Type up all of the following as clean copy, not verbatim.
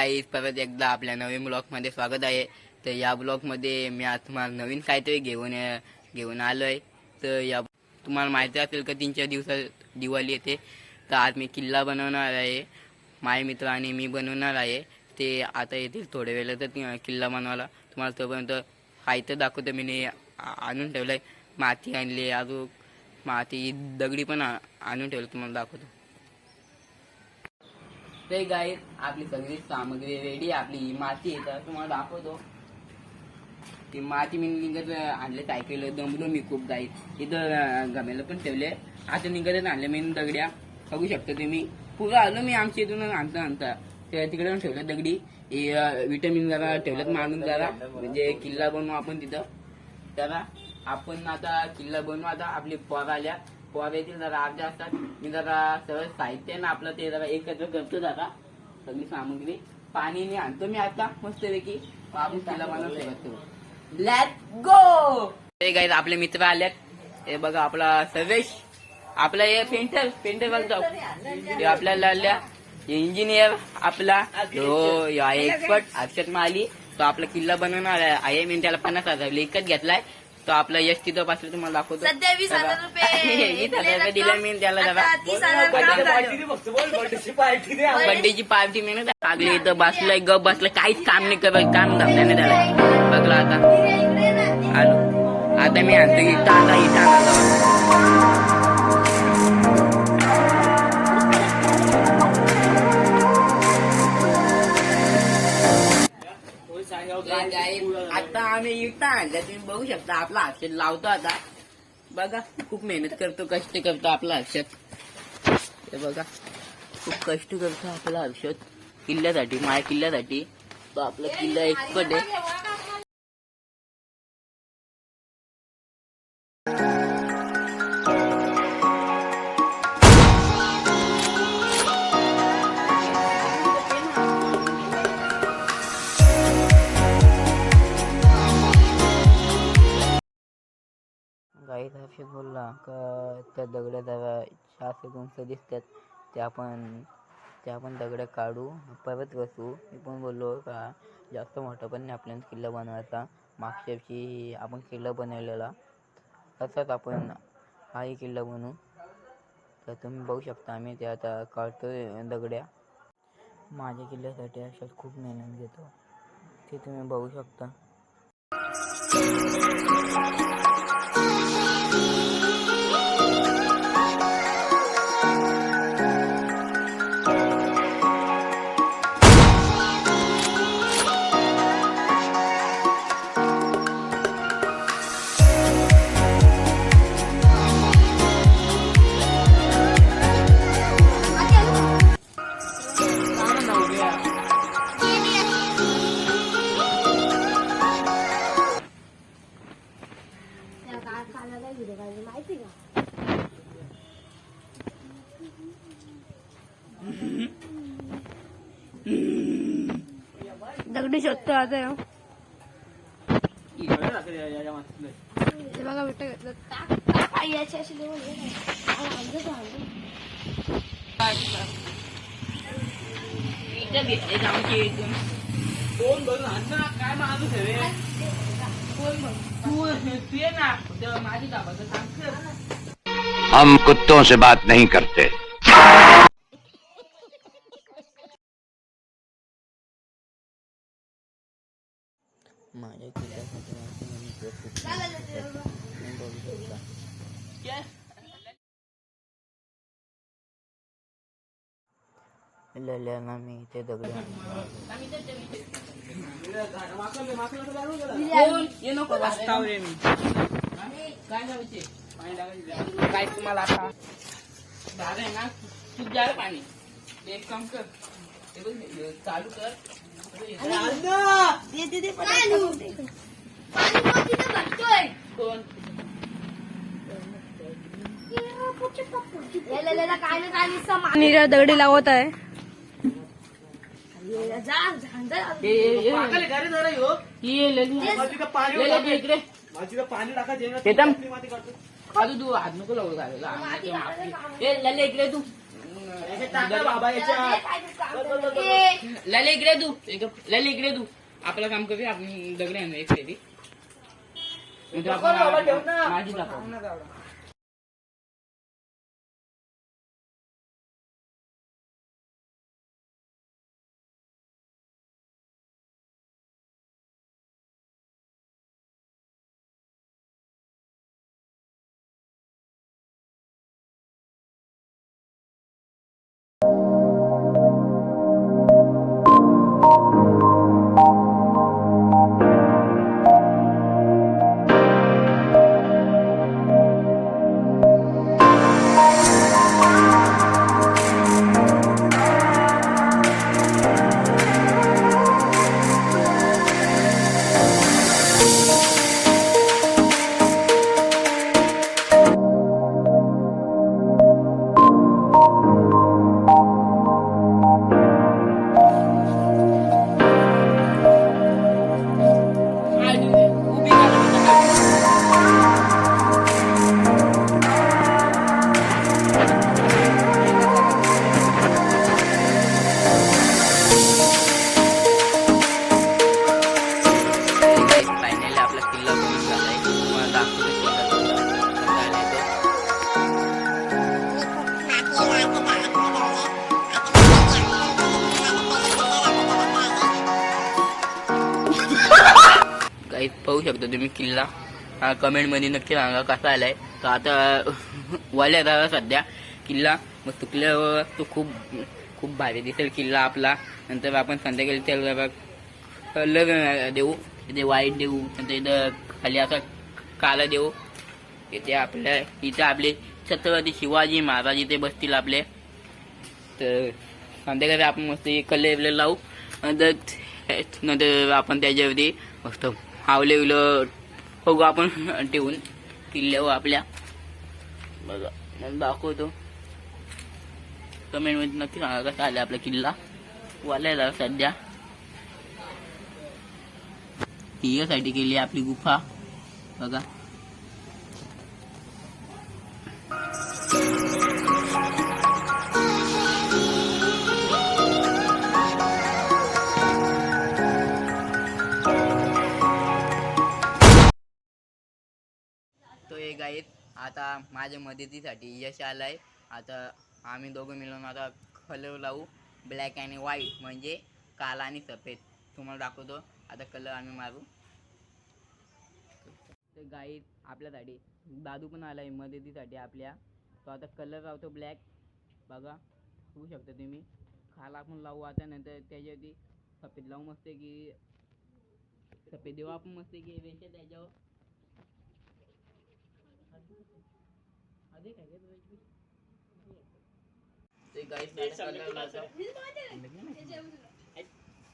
Guys, परत एकदा आपल्या नवीन ब्लॉगमध्ये स्वागत आहे. तर या ब्लॉगमध्ये मी आज तुम्हाला नवीन काहीतरी घेऊन आलोय. तर या तुम्हाला माहिती असेल का 3-4 दिवसात दिवाळी येते. तर आज मी किल्ला बनवणार आहे. माझे मित्र आणि मी बनवणार आहे. ते आता येतील थोड्या वेळात किल्ला बनवायला. तुम्हाला तोपर्यंत साहित्य दाखवतो. मी आणून ठेवलंय. माती आणली, अजून माती दगडी पण आणून ठेवलं, तुम्हाला दाखवतो. ते गाईज, आपली सगळी सामग्री रेडी. आपली माती आहे तर तुम्हाला दाखवतो. ती माती मी निघत आणले, सायकल दमलो मी खूप गाईज. इथं गमेला पण ठेवले. आता निघतच आणले मी दगड्या, बघू शकता तुम्ही. पुरं आलो मी आमच्या इथून आणता तिकडे ठेवलं दगडी. विटामिन जरा ठेवल्यात मारून जरा, म्हणजे किल्ला बनवू आपण तिथं. तर आपण आता किल्ला बनवू. आता आपली पोरं आल्या, पोरं येतील जरा अर्ध्या असतात. मी जरा सगळं साहित्य ना आपलं ते जरा एकत्र करतो. जरा सगळी सामग्री पाणी आणतो मी आता मस्तपैकी. आपण किल्ला बनवतो. Let's go. हे गाईज, आपले मित्र आल्यात. हे बघा आपला सर्वेश, आपला हे पेंटर बघतो. हे आपल्याला आल्या इंजिनियर आपला तो एक्सपर्ट हर्षद माली. तो आपला किल्ला बनवणार आहे. मी त्याला 50,000 विकत घेतलाय. तो आपला यश तिथं पासून तुम्हाला दाखवतो. 20,000 रुपये दिला मी त्याला. जरा बर्थडेची पार्टी मी लागली. इथं बसलाय, गप बसलाय, काहीच काम नाही करत, काम धंदा नाही त्याला. बघला आता आलो. आता मी आणतो इथं आता आम्ही इटा आणल्या. तुम्ही बघू शकता आपला हर्षद लावतो. आता बघा, खूप मेहनत करतो, कष्ट करतो आपला हर्षद. हे बघा, खूप कष्ट करतो आपला हर्षद किल्ल्यासाठी, माझ्या किल्ल्यासाठी. तो आपला किल्ला एक्सपर्ट आहे. गाईत हर्षद बोलला का त्या दगड्या जरा जास्त उंच दिसतात, त्या आपण दगड्या काढू, परत बसू. मी पण बोललो का जास्त मोठा पण नाही आपल्याला किल्ला बनवायचा. मागच्या वर्षी आपण किल्ला बनवलेला, तसाच आपण हाही किल्ला बनवू. तर तुम्ही बघू शकता आम्ही ते आता काढतोय दगड्या. माझ्या किल्ल्यासाठी हर्षद खूप मेहनत घेतो, ते तुम्ही बघू शकता. दगडी शोधतो आता. बघा भेट हम कुत्तों से बात नहीं करते. माझ्या किल्ल्यासाठी लल्याना मी ते दगड काय तुम्हाला आता दादा आहे ना, खूप जास्त पाणी. एक काम कर, चालू कर. नीरा दगडी लावत आहे. तू हात नको लावू. इकडे तू लले इकडे तू लले इकडे तू आपलं काम करूया आपण दगड आणू एक फेरी म्हणजे आपण माझी दाखव फायनली आपला किल्ला बनून झालाय तुम्हाला दाखवतो किल्ला कसा झालाय तो काही पाहू शकता तुम्ही किल्ला हा कमेंट मध्ये नक्की सांगा कसा आलाय तर आता वाल्यात आहे सध्या किल्ला मग तुकल्यावर तो खूप भारी दिसेल किल्ला आपला नंतर आपण संध्याकाळी त्याला कलर देऊ इथे व्हाईट देऊ नंतर इथं खाली असा काला देऊ इथे आपले छत्रपती शिवाजी महाराज इथे बसतील आपले तर संध्याकाळी आपण मस्त कलर लावू नंतर आपण त्याच्यावरती मस्त हावले बघू आपण ठेवून किल्ल्यावर आपल्या बघा मग दाखवतो कमेंट मध्ये नक्की सांगा कसा आला आपला किल्ला वालायला सध्या यासाठी केली आपली गुफा बघा तो एक आहे आता माझ्या मदतीसाठी यश आलाय आता आम्ही दोघं मिळून आता कलर लावू ब्लॅक आणि व्हाईट म्हणजे काला आणि सफेद तुम्हाला दाखवतो आता कलर आम्ही मारू तर गाईड आपल्यासाठी दादू पण आलाय मदतीसाठी आपल्या तो आता कलर लावतो ब्लॅक बघा बघू शकता तुम्ही काला पण लावू आता नंतर त्याच्यावरती सफेद लावू मस्त की सफेद देऊ आपण मस्त की रेषा त्याच्यावर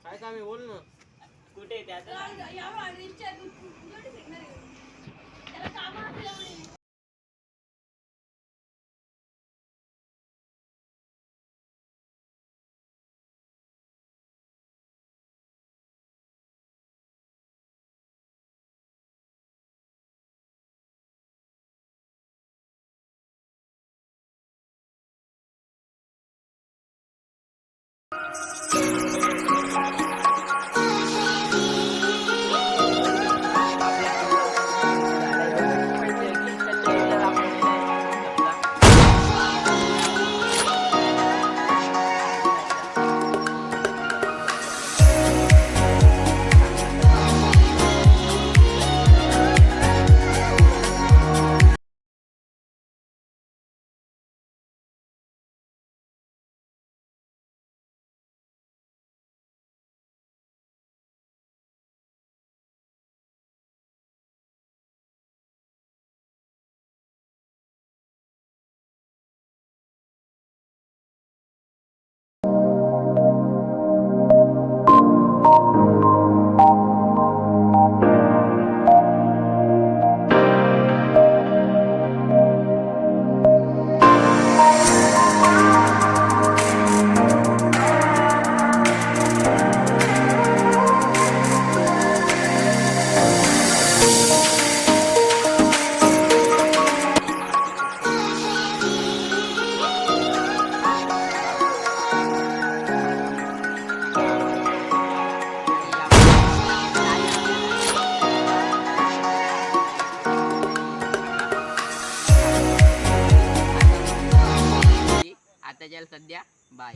काय काम आहे बोल ना कुठे त्याचं त्याच्याला सध्या बाय.